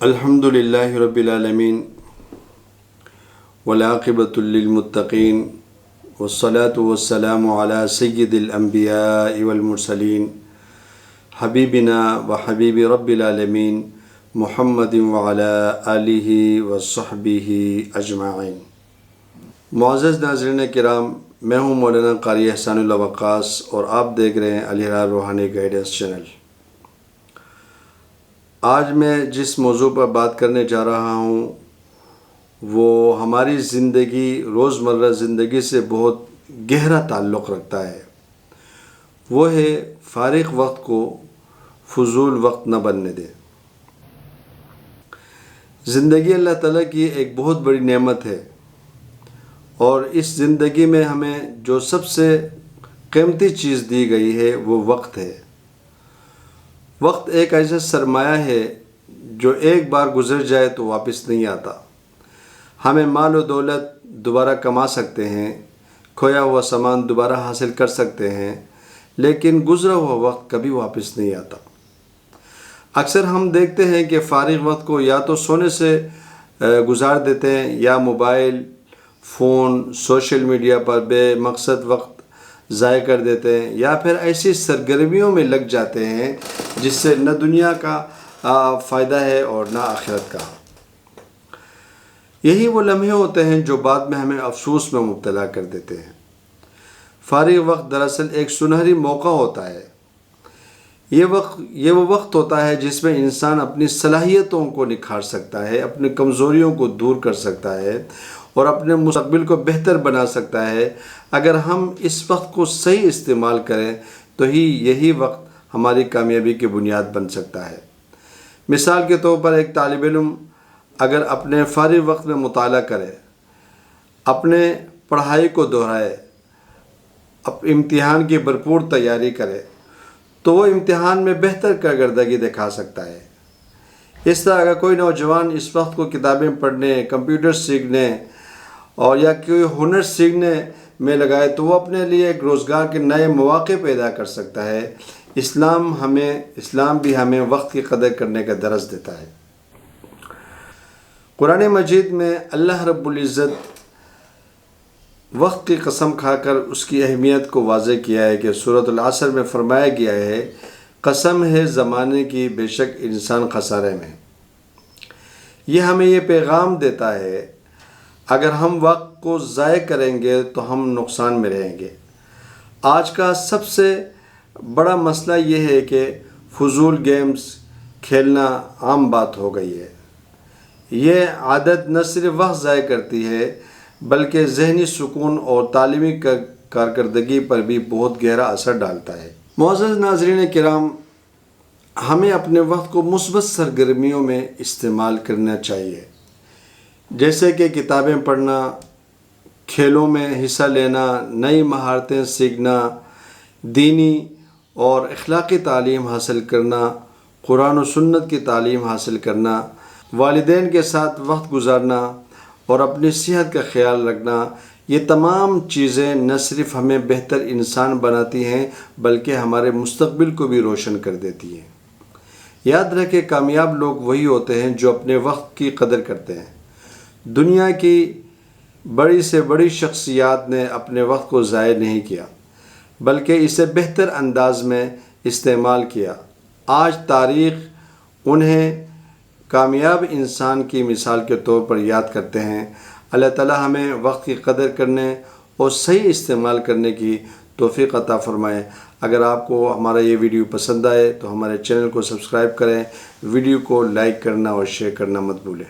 الحمد للہ رب العالمین والعاقبۃ للمتقین والصلاة والسلام علی سید الانبیاء والمرسلین حبیبنا وحبیب رب العالمین محمد وعلی آلہ وصحبہ اجمعین۔ معزز ناظرین کرام، میں ہوں مولانا قاری احسان اللہ وقاص اور آپ دیکھ رہے ہیں الہلال روحانی گائیڈنس چینل۔ آج میں جس موضوع پر بات کرنے جا رہا ہوں وہ ہماری زندگی، روزمرہ زندگی سے بہت گہرا تعلق رکھتا ہے۔ وہ ہے فارغ وقت کو فضول وقت نہ بننے دیں۔ زندگی اللہ تعالیٰ کی ایک بہت بڑی نعمت ہے، اور اس زندگی میں ہمیں جو سب سے قیمتی چیز دی گئی ہے وہ وقت ہے۔ وقت ایک ایسا سرمایہ ہے جو ایک بار گزر جائے تو واپس نہیں آتا۔ ہمیں مال و دولت دوبارہ کما سکتے ہیں، کھویا ہوا سامان دوبارہ حاصل کر سکتے ہیں، لیکن گزرا ہوا وقت کبھی واپس نہیں آتا۔ اکثر ہم دیکھتے ہیں کہ فارغ وقت کو یا تو سونے سے گزار دیتے ہیں، یا موبائل فون سوشل میڈیا پر بے مقصد وقت ضائع کر دیتے ہیں، یا پھر ایسی سرگرمیوں میں لگ جاتے ہیں جس سے نہ دنیا کا فائدہ ہے اور نہ آخرت کا۔ یہی وہ لمحے ہوتے ہیں جو بعد میں ہمیں افسوس میں مبتلا کر دیتے ہیں۔ فارغ وقت دراصل ایک سنہری موقع ہوتا ہے۔ یہ وہ وقت ہوتا ہے جس میں انسان اپنی صلاحیتوں کو نکھار سکتا ہے، اپنی کمزوریوں کو دور کر سکتا ہے اور اپنے مستقبل کو بہتر بنا سکتا ہے۔ اگر ہم اس وقت کو صحیح استعمال کریں تو یہی وقت ہماری کامیابی کی بنیاد بن سکتا ہے۔ مثال کے طور پر ایک طالب علم اگر اپنے فارغ وقت میں مطالعہ کرے، اپنے پڑھائی کو دہرائے، امتحان کی بھرپور تیاری کرے تو وہ امتحان میں بہتر کارکردگی دکھا سکتا ہے۔ اس طرح اگر کوئی نوجوان اس وقت کو کتابیں پڑھنے، کمپیوٹر سیکھنے اور یا کوئی ہنر سیکھنے میں لگائے تو وہ اپنے لیے ایک روزگار کے نئے مواقع پیدا کر سکتا ہے۔ اسلام بھی ہمیں وقت کی قدر کرنے کا درس دیتا ہے۔ قرآن مجید میں اللہ رب العزت وقت کی قسم کھا کر اس کی اہمیت کو واضح کیا ہے کہ سورۃ العصر میں فرمایا گیا ہے، قسم ہے زمانے کی بے شک انسان خسارے میں۔ یہ ہمیں یہ پیغام دیتا ہے اگر ہم وقت کو ضائع کریں گے تو ہم نقصان میں رہیں گے۔ آج کا سب سے بڑا مسئلہ یہ ہے کہ فضول گیمز کھیلنا عام بات ہو گئی ہے۔ یہ عادت نہ صرف وقت ضائع کرتی ہے بلکہ ذہنی سکون اور تعلیمی کارکردگی پر بھی بہت گہرا اثر ڈالتا ہے۔ معزز ناظرین کرام، ہمیں اپنے وقت کو مثبت سرگرمیوں میں استعمال کرنا چاہیے، جیسے کہ کتابیں پڑھنا، کھیلوں میں حصہ لینا، نئی مہارتیں سیکھنا، دینی اور اخلاقی تعلیم حاصل کرنا، قرآن و سنت کی تعلیم حاصل کرنا، والدین کے ساتھ وقت گزارنا اور اپنی صحت کا خیال رکھنا۔ یہ تمام چیزیں نہ صرف ہمیں بہتر انسان بناتی ہیں بلکہ ہمارے مستقبل کو بھی روشن کر دیتی ہیں۔ یاد رکھیں، کامیاب لوگ وہی ہوتے ہیں جو اپنے وقت کی قدر کرتے ہیں۔ دنیا کی بڑی سے بڑی شخصیات نے اپنے وقت کو ضائع نہیں کیا بلکہ اسے بہتر انداز میں استعمال کیا۔ آج تاریخ انہیں کامیاب انسان کی مثال کے طور پر یاد کرتے ہیں۔ اللہ تعالی ہمیں وقت کی قدر کرنے اور صحیح استعمال کرنے کی توفیق عطا فرمائے۔ اگر آپ کو ہمارا یہ ویڈیو پسند آئے تو ہمارے چینل کو سبسکرائب کریں، ویڈیو کو لائک کرنا اور شیئر کرنا مت بھولیں۔